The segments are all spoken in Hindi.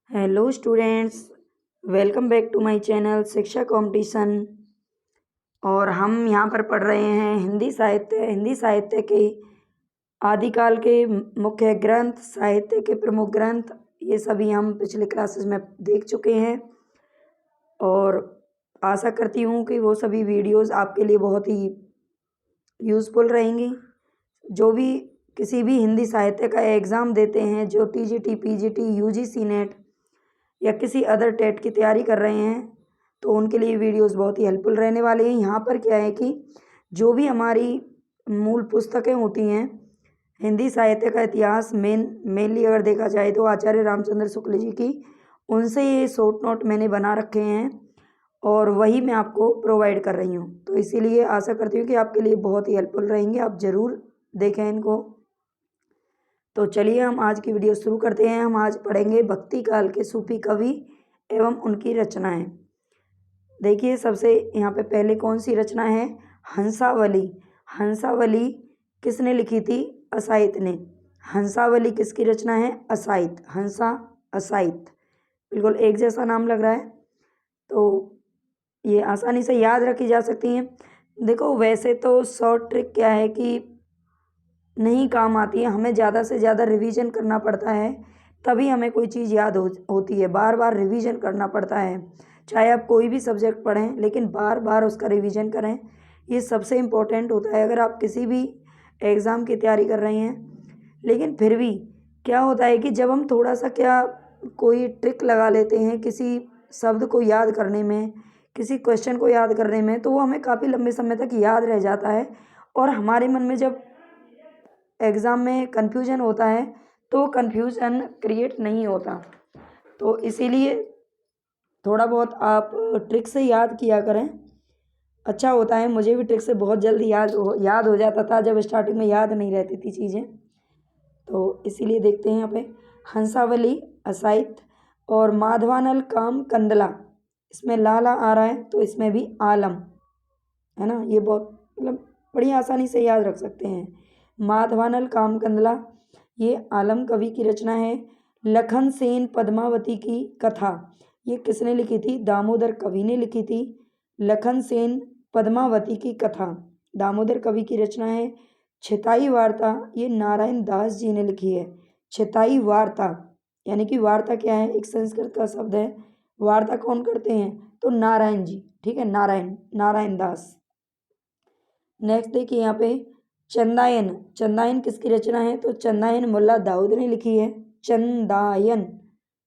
Hello students, welcome back to my channel Shiksha competition. और हम यहाँ पर पढ़ रहे हैं हिंदी साहित्य के आदिकाल के मुख्य ग्रंथ, साहित्य के प्रमुख ग्रंथ। ये सभी हम पिछले क्लासेस में देख चुके हैं और आशा करती हूँ कि वो सभी वीडियोस आपके लिए बहुत ही यूज़फुल रहेंगी। जो भी किसी भी हिंदी साहित्य का एग्ज़ाम देते हैं, जो टीजीटी, पीजीटी, यूजीसी नेट या किसी अदर टेट की तैयारी कर रहे हैं, तो उनके लिए वीडियोस बहुत ही हेल्पफुल रहने वाले हैं। यहाँ पर क्या है कि जो भी हमारी मूल पुस्तकें होती हैं, हिंदी साहित्य का इतिहास मेनली अगर देखा जाए तो आचार्य रामचंद्र शुक्ल जी की, उनसे ये शॉर्ट नोट मैंने बना रखे हैं और वही मैं आपको प्रोवाइड कर रही हूँ। तो इसीलिए आशा करती हूँ कि आपके लिए बहुत ही हेल्पफुल रहेंगे, आप ज़रूर देखें इनको। तो चलिए हम आज की वीडियो शुरू करते हैं। हम आज पढ़ेंगे भक्ति काल के सूफी कवि एवं उनकी रचनाएं। देखिए, सबसे यहाँ पे पहले कौन सी रचना है? हंसावली। हंसावली किसने लिखी थी? असाइत ने। हंसावली किसकी रचना है? असाइत। हंसा, असाइत, बिल्कुल एक जैसा नाम लग रहा है, तो ये आसानी से याद रखी जा सकती हैं। देखो, वैसे तो शॉर्ट ट्रिक क्या है कि नहीं काम आती है, हमें ज़्यादा से ज़्यादा रिवीजन करना पड़ता है, तभी हमें कोई चीज़ याद होती है। बार बार रिवीजन करना पड़ता है, चाहे आप कोई भी सब्जेक्ट पढ़ें, लेकिन बार बार उसका रिवीजन करें, ये सबसे इम्पोर्टेंट होता है अगर आप किसी भी एग्ज़ाम की तैयारी कर रहे हैं। लेकिन फिर भी क्या होता है कि जब हम थोड़ा सा कोई ट्रिक लगा लेते हैं किसी शब्द को याद करने में, किसी क्वेश्चन को याद करने में, तो वो हमें काफ़ी लंबे समय तक याद रह जाता है और हमारे मन में जब एग्ज़ाम में कन्फ्यूजन होता है तो कन्फ्यूजन क्रिएट नहीं होता। तो इसीलिए थोड़ा बहुत आप ट्रिक से याद किया करें, अच्छा होता है। मुझे भी ट्रिक से बहुत जल्दी याद हो जाता था, जब स्टार्टिंग में याद नहीं रहती थी चीज़ें। तो इसीलिए देखते हैं यहाँ पे हंसावली, असाइत और माधवानल काम कंदला। इसमें लाला आ रहा है तो इसमें भी आलम है ना, ये बहुत मतलब बड़ी आसानी से याद रख सकते हैं। माधवानल काम कंदला, ये आलम कवि की रचना है। लखन सेन पद्मावती की कथा, ये किसने लिखी थी? दामोदर कवि ने लिखी थी। लखन सेन पद्मावती की कथा दामोदर कवि की रचना है। छिताई वार्ता, ये नारायण दास जी ने लिखी है। छिताई वार्ता यानी कि वार्ता क्या है? एक संस्कृत का शब्द है। वार्ता कौन करते हैं? तो नारायण जी, ठीक है, नारायण दास। नेक्स्ट देखिए यहाँ पे चंदायन। चंदायन किसकी रचना है? तो चंदायन मुल्ला दाऊद ने लिखी है। चंदायन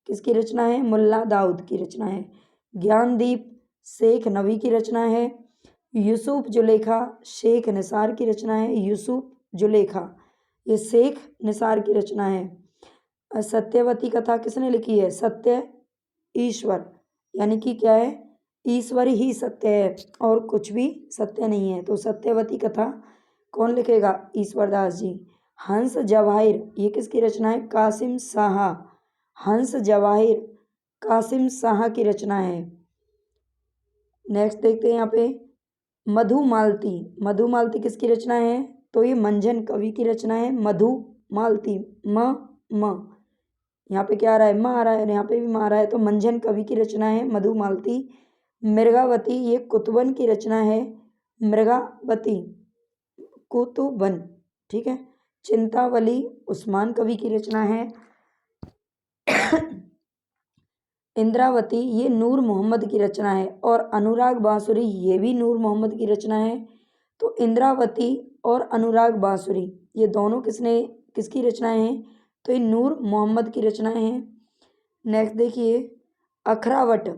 किसकी रचना है? मुल्ला दाऊद की रचना है। ज्ञानदीप शेख नवी की रचना है। यूसुफ जुलेखा शेख निसार की रचना है। यूसुफ जुलेखा, ये शेख निसार की रचना है। सत्यवती कथा किसने लिखी है? सत्य ईश्वर, यानी कि क्या है? ईश्वर ही सत्य है और कुछ भी सत्य नहीं है। तो सत्यवती कथा कौन लिखेगा? ईश्वर दास जी। हंस जवाहिर, ये किसकी रचना है? कासिम शाह। हंस जवाहिर कासिम शाह की रचना है। नेक्स्ट देखते हैं यहाँ पे मधुमालती। मधुमालती किसकी रचना है? तो ये मंझन कवि की रचना है। मधुमालती, म यहाँ पे क्या आ रहा है? म आ रहा है, यहाँ पे भी म आ रहा है, तो मंझन कवि की रचना है मधुमालती। मृगावती, ये कुतुबन की रचना है। मृगावती, कुतुबन, ठीक है। चिंतावली उस्मान कवि की रचना है। इंद्रावती, ये नूर मोहम्मद की रचना है। और अनुराग बांसुरी, ये भी नूर मोहम्मद की रचना है। तो इंद्रावती और अनुराग बांसुरी, ये दोनों किसकी रचनाएं हैं? तो ये नूर मोहम्मद की रचनाएं हैं। नेक्स्ट देखिए अखरावट,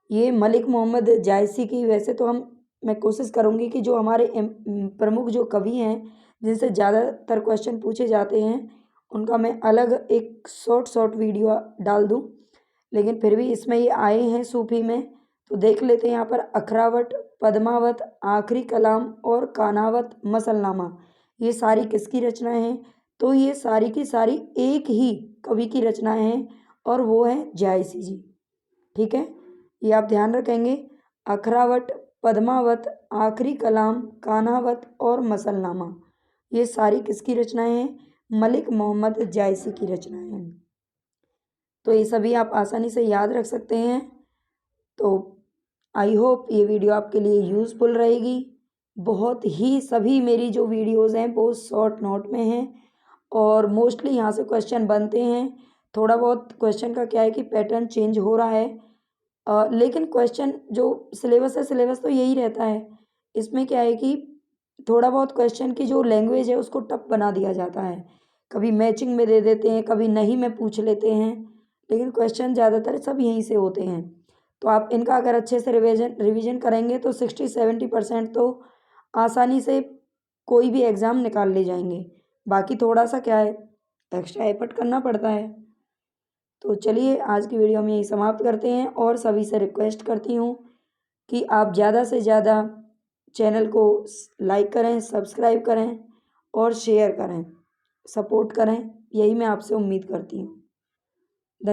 ये मलिक मोहम्मद जायसी की। वैसे तो मैं कोशिश करूँगी कि जो हमारे प्रमुख जो कवि हैं, जिनसे ज़्यादातर क्वेश्चन पूछे जाते हैं, उनका मैं अलग एक शॉर्ट वीडियो डाल दूँ, लेकिन फिर भी इसमें ये आए हैं सूफी में, तो देख लेते हैं यहाँ पर। अखरावट, पद्मावत, आखिरी कलाम और कानावत मसलनामा, ये सारी किसकी रचनाएं हैं? तो ये सारी की सारी एक ही कवि की रचनाएं हैं और वो है जायसी जी, ठीक है। ये आप ध्यान रखेंगे। अखरावट, पद्मावत, आखिरी कलाम, कानावत और मसलनामा, ये सारी किसकी रचनाएं हैं? मलिक मोहम्मद जायसी की रचनाएं हैं। तो ये सभी आप आसानी से याद रख सकते हैं। तो आई होप ये वीडियो आपके लिए यूज़फुल रहेगी। बहुत ही सभी मेरी जो वीडियोज़ हैं वो शॉर्ट नोट में हैं और मोस्टली यहाँ से क्वेश्चन बनते हैं। थोड़ा बहुत क्वेश्चन का क्या है कि पैटर्न चेंज हो रहा है, लेकिन क्वेश्चन जो सिलेबस है, सिलेबस तो यही रहता है। इसमें क्या है कि थोड़ा बहुत क्वेश्चन की जो लैंग्वेज है उसको टफ बना दिया जाता है। कभी मैचिंग में दे देते हैं, कभी नहीं में पूछ लेते हैं, लेकिन क्वेश्चन ज़्यादातर सब यहीं से होते हैं। तो आप इनका अगर अच्छे से रिवीजन करेंगे तो 60-70% तो आसानी से कोई भी एग्ज़ाम निकाल ले जाएंगे। बाकी थोड़ा सा क्या है, एक्स्ट्रा एफर्ट करना पड़ता है। तो चलिए आज की वीडियो हम यही समाप्त करते हैं और सभी से रिक्वेस्ट करती हूँ कि आप ज़्यादा से ज़्यादा चैनल को लाइक करें, सब्सक्राइब करें और शेयर करें, सपोर्ट करें। यही मैं आपसे उम्मीद करती हूँ।